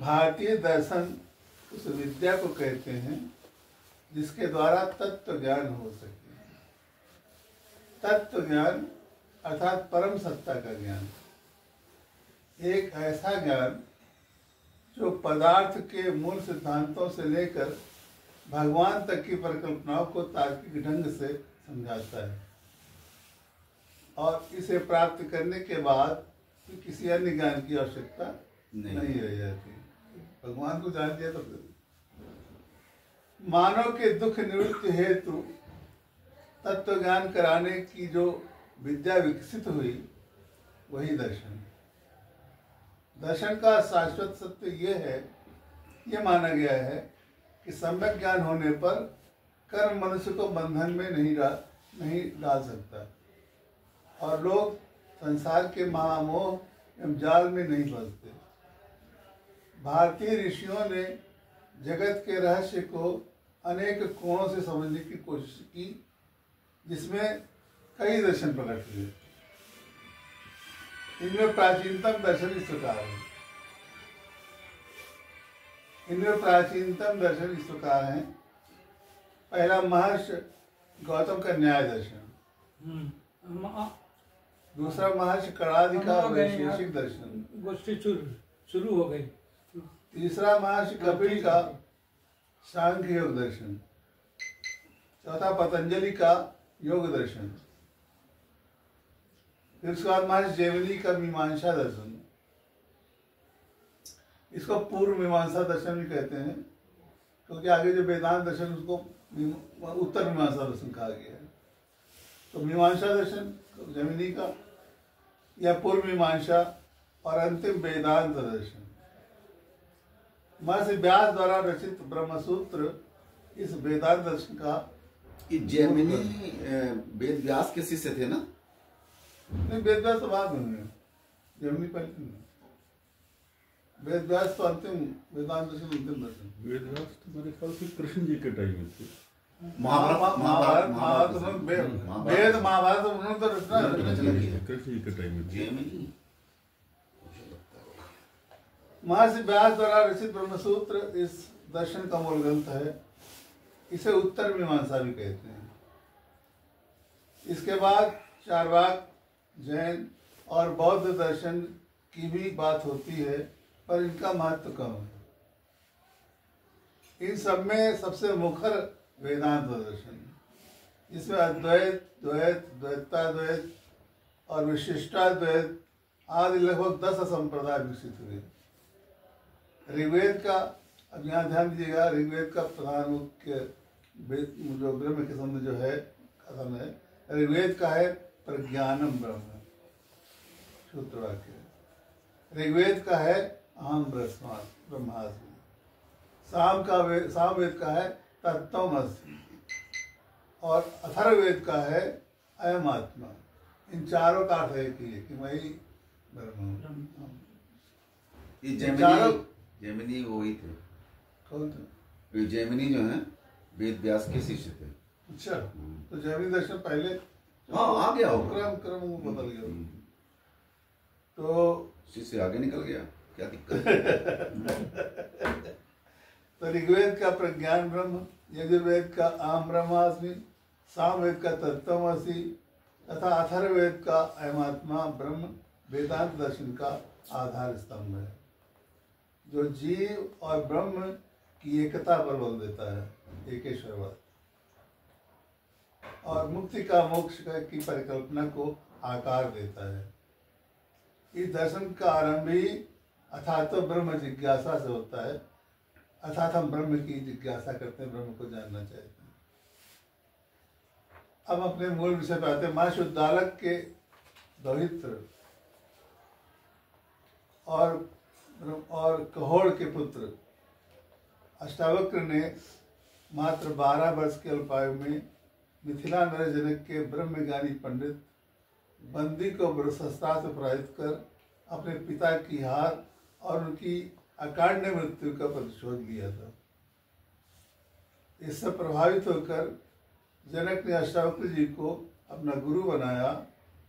भारतीय दर्शन उस विद्या को कहते हैं जिसके द्वारा तत्व ज्ञान हो सके। तत्व ज्ञान अर्थात परम सत्ता का ज्ञान, एक ऐसा ज्ञान जो पदार्थ के मूल सिद्धांतों से लेकर भगवान तक की परिकल्पनाओं को तार्किक ढंग से समझाता है, और इसे प्राप्त करने के बाद किसी अन्य ज्ञान की आवश्यकता नहीं रह जाती। भगवान को जान दिया तो मानव के दुख निवृत्ति हेतु तत्व ज्ञान कराने की जो विद्या विकसित हुई वही दर्शन। दर्शन का शाश्वत सत्य ये माना गया है कि सम्यक ज्ञान होने पर कर्म मनुष्य को बंधन में नहीं डाल सकता और लोग संसार के महामोह एवं जाल में नहीं फंसते। भारतीय ऋषियों ने जगत के रहस्य को अनेक कोणों से समझने की कोशिश की, जिसमें कई दर्शन प्रकट हुए। इनमें प्राचीनतम दर्शन इस प्रकार है। पहला महर्षि गौतम का न्याय दर्शन, दूसरा महर्षि कणादि का वैशेषिक दर्शन, गोष्ठी शुरू हो गई। तीसरा महर्षि कपिल का सांख्य योग दर्शन, चौथा पतंजलि का योग दर्शन, फिर उसके बाद महर्षि जैमिनी का मीमांसा दर्शन। इसको पूर्व मीमांसा दर्शन भी कहते हैं, क्योंकि आगे जो वेदांत दर्शन उसको उत्तर मीमांसा दर्शन कहा गया है। तो मीमांसा दर्शन जैमिनी का या पूर्व मीमांसा और अंतिम वेदांत दर्शन। महर्षि व्यास द्वारा रचित ब्रह्मसूत्र इस वेदांत दर्शन का। जैमिनी वेद व्यास के शिष्य थे ना? नहीं, वेद व्यास तो बाद में हुए, जैमिनी पहले नहीं। वेद व्यास तो अंतिम वेदांत दर्शन, अंतिम दर्शन। वेद व्यास तो मेरे ख्याल से कृष्ण जी के टाइम में थे। महाभारत वेद महाभारत उन्होंने तो रचना कृष्ण जी के टाइम में थे। महर्षि व्यास द्वारा रचित ब्रह्मसूत्र इस दर्शन का मूल ग्रंथ है। इसे उत्तर मीमांसा भी कहते हैं। इसके बाद चार्वाक, जैन और बौद्ध दर्शन की भी बात होती है, पर इनका महत्व कम है। इन सब में सबसे मुखर वेदांत दर्शन, इसमें अद्वैत, द्वैत, द्वैताद्वैत और विशिष्टाद्वैत आदि लगभग 10 संप्रदाय विकसित हुए। ऋग्वेद का, अब यहाँ ध्यान दीजिएगा, ऋग्वेद का प्रधान मुख्य जो ब्रह्म के संबंध जो है कथन है, ऋग्वेद का है प्रज्ञानम ब्रह्म, सूत्र वाक्य। ऋग्वेद का है अहम ब्रह्मास्मि। सामवेद का है तत्त्वमसि, और अथर्ववेद का है अयम आत्मा। इन चारों का अर्थ है कि मैं ही ब्रह्म हूँ। ये जैमिनी वो ही थे। कौन थे? ये जैमिनी जो है वेद व्यास के शिष्य थे। अच्छा, तो जैमिनी दर्शन पहले आ गया हो, क्रम बदल गया, तो शिष्य आगे निकल गया, क्या दिक्कत? तो ऋग्वेद का प्रज्ञान ब्रह्म, यजुर्वेद का अहम ब्रह्मास्मि, सामवेद का तत्त्वमसि तथा अथर्ववेद का अयमात्मा ब्रह्म वेदांत दर्शन का आधार स्तंभ है, जो जीव और ब्रह्म की एकता पर बल देता है, एकेश्वरवाद, और मुक्ति का मोक्ष की परिकल्पना को आकार देता है। इस दर्शन का आरंभ ही अथातो ब्रह्म जिज्ञासा से होता है, अर्थात हम ब्रह्म की जिज्ञासा करते हैं, ब्रह्म को जानना चाहते हैं। अब अपने मूल विषय पे आते हैं। महर्षि उद्दालक के दौहित्र और कहोड़ के पुत्र अष्टावक्र ने मात्र 12 वर्ष के अल्पायु में मिथिला नर जनक के ब्रह्मज्ञानी पंडित बंदी को शस्त्रास्त्र पराजित कर अपने पिता की हार और उनकी अकारण मृत्यु का प्रतिशोध लिया था। इससे प्रभावित होकर जनक ने अष्टावक्र जी को अपना गुरु बनाया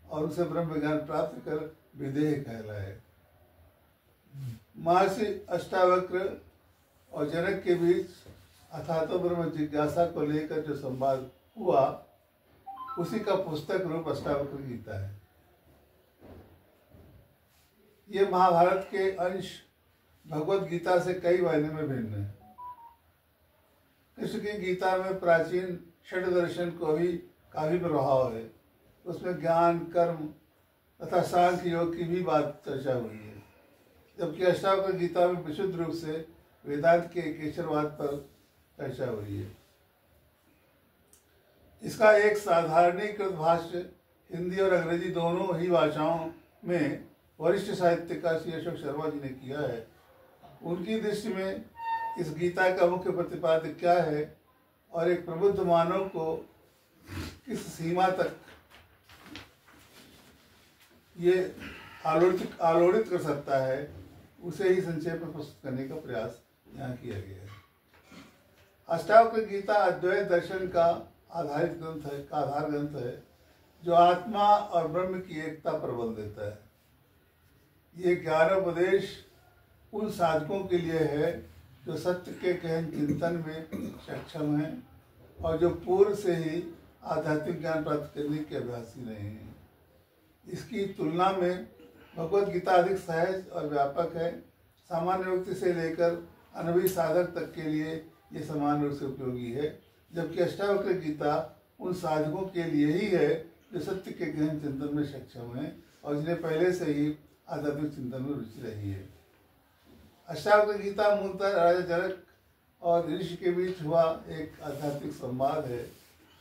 और उनसे ब्रह्म ज्ञान प्राप्त कर विदेह कहलाए। महर्षि अष्टावक्र और जनक के बीच अथातो ब्रह्म जिज्ञासा को लेकर जो संवाद हुआ उसी का पुस्तक रूप अष्टावक्र गीता है। ये महाभारत के अंश भगवत गीता से कई मायने में भिन्न है। कृष्ण की गीता में प्राचीन षड दर्शन को भी काफी प्रभाव है। उसमें ज्ञान, कर्म तथा सांख्य योग की भी बात चर्चा हुई है, जबकि अष्टावक्र गीता में विशुद्ध रूप से वेदांत के केशरवाद पर चर्चा हुई है। इसका एक साधारणीकृत भाष्य हिंदी और अंग्रेजी दोनों ही भाषाओं में वरिष्ठ साहित्यकार श्री अशोक शर्मा जी ने किया है। उनकी दृष्टि में इस गीता का मुख्य प्रतिपाद्य क्या है और एक प्रबुद्ध मानव को किस सीमा तक ये आलोड़ित कर सकता है, उसे ही संक्षेप में प्रस्तुत करने का प्रयास यहाँ किया गया है। अष्टावक्र गीता अद्वैत दर्शन का आधार ग्रंथ है, जो आत्मा और ब्रह्म की एकता पर बल देता है। ये ज्ञानोपदेश उन साधकों के लिए है जो सत्य के गहन चिंतन में सक्षम हैं और जो पूर्व से ही आध्यात्मिक ज्ञान प्राप्त करने के अभ्यासी रहे हैं। इसकी तुलना में भगवत गीता अधिक सहज और व्यापक है। सामान्य व्यक्ति से लेकर अनुभवी साधक तक के लिए ये समान रूप से उपयोगी है, जबकि अष्टावक्र गीता उन साधकों के लिए ही है जो सत्य के गहन चिंतन में सक्षम हैं और जिन्हें पहले से ही आध्यात्मिक चिंतन में रुचि रही है। अष्टावक्र गीता मूलतः राजा जनक और ऋषि के बीच हुआ एक आध्यात्मिक संवाद है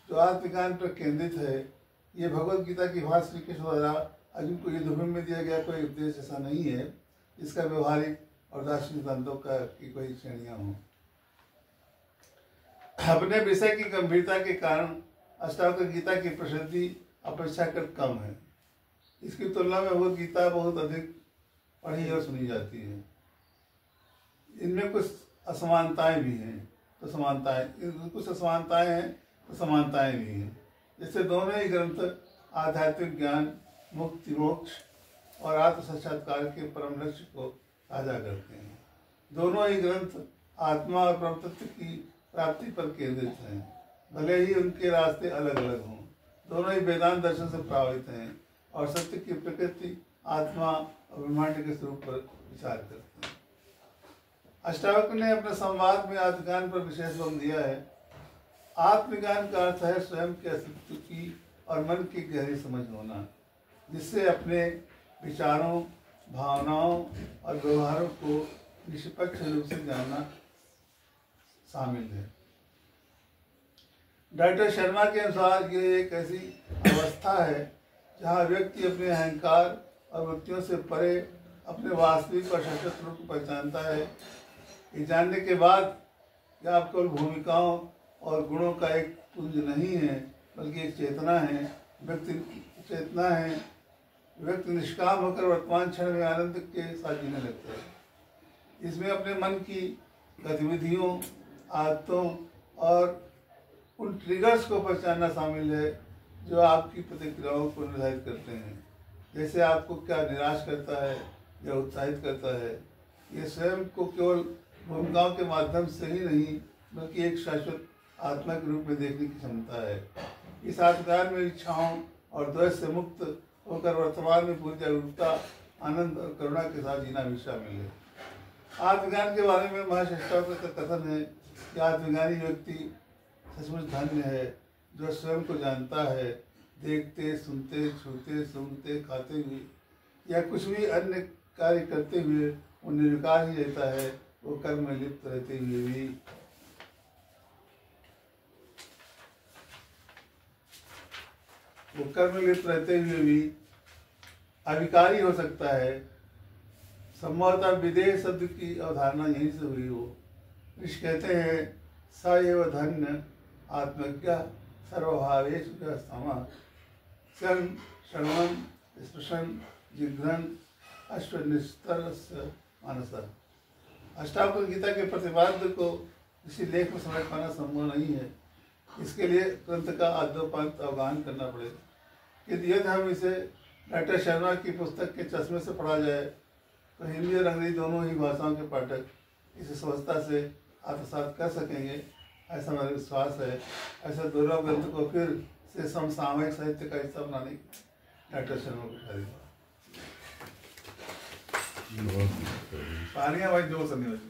जो आत्मज्ञान पर केंद्रित है। ये भगवत गीता की भाषा श्री कृष्ण द्वारा अर्जुन को युद्धभूमि में दिया गया कोई उपदेश ऐसा नहीं है जिसका व्यवहारिक और दार्शनिक सिद्धांतों की कोई श्रेणियां हों। अपने विषय की गंभीरता के कारण अष्टावक्र गीता की प्रसिद्धि अपेक्षाकृत कम है। इसकी तुलना में भगवत गीता बहुत अधिक पढ़ी और सुनी जाती है। इनमें कुछ असमानताएं भी हैं तो कुछ असमानताएं हैं तो समानताएं भी हैं। जैसे दोनों ही ग्रंथ आध्यात्मिक ज्ञान, मुक्ति, मोक्ष और आत्म साक्षात्कार के परम लक्ष्य को साझा करते हैं। दोनों ही ग्रंथ आत्मा और परम तत्व की प्राप्ति पर केंद्रित हैं, भले ही उनके रास्ते अलग अलग हों। दोनों ही वेदांत दर्शन से प्रभावित हैं और सत्य की प्रकृति, आत्मा और ब्रह्मांड के स्वरूप पर विचार करते हैं। अष्टावक्र ने अपने संवाद में आत्मज्ञान पर विशेष बल दिया है। आत्मज्ञान का अर्थ है स्वयं के अस्तित्व की और मन की गहरी समझ होना, जिससे अपने विचारों, भावनाओं और व्यवहारों को निष्पक्ष रूप से जानना शामिल है। डॉक्टर शर्मा के अनुसार ये एक ऐसी अवस्था है जहाँ व्यक्ति अपने अहंकार और वृत्तियों से परे अपने वास्तविक और शाश्वत रूप को पहचानता है। ये जानने के बाद कि आप केवल भूमिकाओं और गुणों का एक पुंज नहीं है, बल्कि एक चेतना है। व्यक्ति निष्काम होकर वर्तमान क्षण में आनंद के साथ जीने लगता है। इसमें अपने मन की गतिविधियों, आदतों और उन ट्रिगर्स को पहचानना शामिल है जो आपकी प्रतिक्रियाओं को निर्धारित करते हैं। जैसे आपको क्या निराश करता है या उत्साहित करता है। ये स्वयं को केवल भूमिकाओं के माध्यम से ही नहीं, बल्कि एक शाश्वत आत्मा के रूप में देखने की क्षमता है। इस आत्मज्ञान में इच्छाओं और द्वेष से मुक्त होकर वर्तमान में पूरी जागरूकता, आनंद और करुणा के साथ जीना भी शामिल है। आत्मज्ञान के बारे में महर्षि अष्टावक्र का कथन है कि आत्मज्ञानी व्यक्ति सचमुच धन्य है जो स्वयं को जानता है। देखते, सुनते, छूते, सूंघते, खाते हुए या कुछ भी अन्य कार्य करते हुए वो निर्विकार ही रहता है। वो कर्म में लिप्त रहते हुए भी अविकारी हो सकता है। संभवतः विदेह शब्द की अवधारणा यहीं से हुई हो। ऋषि कहते हैं स एव धन्य आत्मज्ञ सर्वभावेषु समः श्रवणं स्पृशन् जिघ्रन् अश्वनिस्तरस्य मानसः। अष्टावक्र गीता के प्रतिपाद्य को किसी लेख में समझ पाना संभव नहीं है। इसके लिए ग्रंथ का आद्योपांत अवगाहन करना पड़ेगा। यदि हम इसे डॉक्टर शर्मा की पुस्तक के चश्मे से पढ़ा जाए तो हिंदी और अंग्रेजी दोनों ही भाषाओं के पाठक इसे सहजता से आत्मसात कर सकेंगे, ऐसा मेरा विश्वास है। ऐसा दुर्लभ ग्रंथ को फिर से समसामयिक साहित्य का हिस्सा बनाने की डॉक्टर शर्मा को बहुत पानिया भाई जो सन्निवेश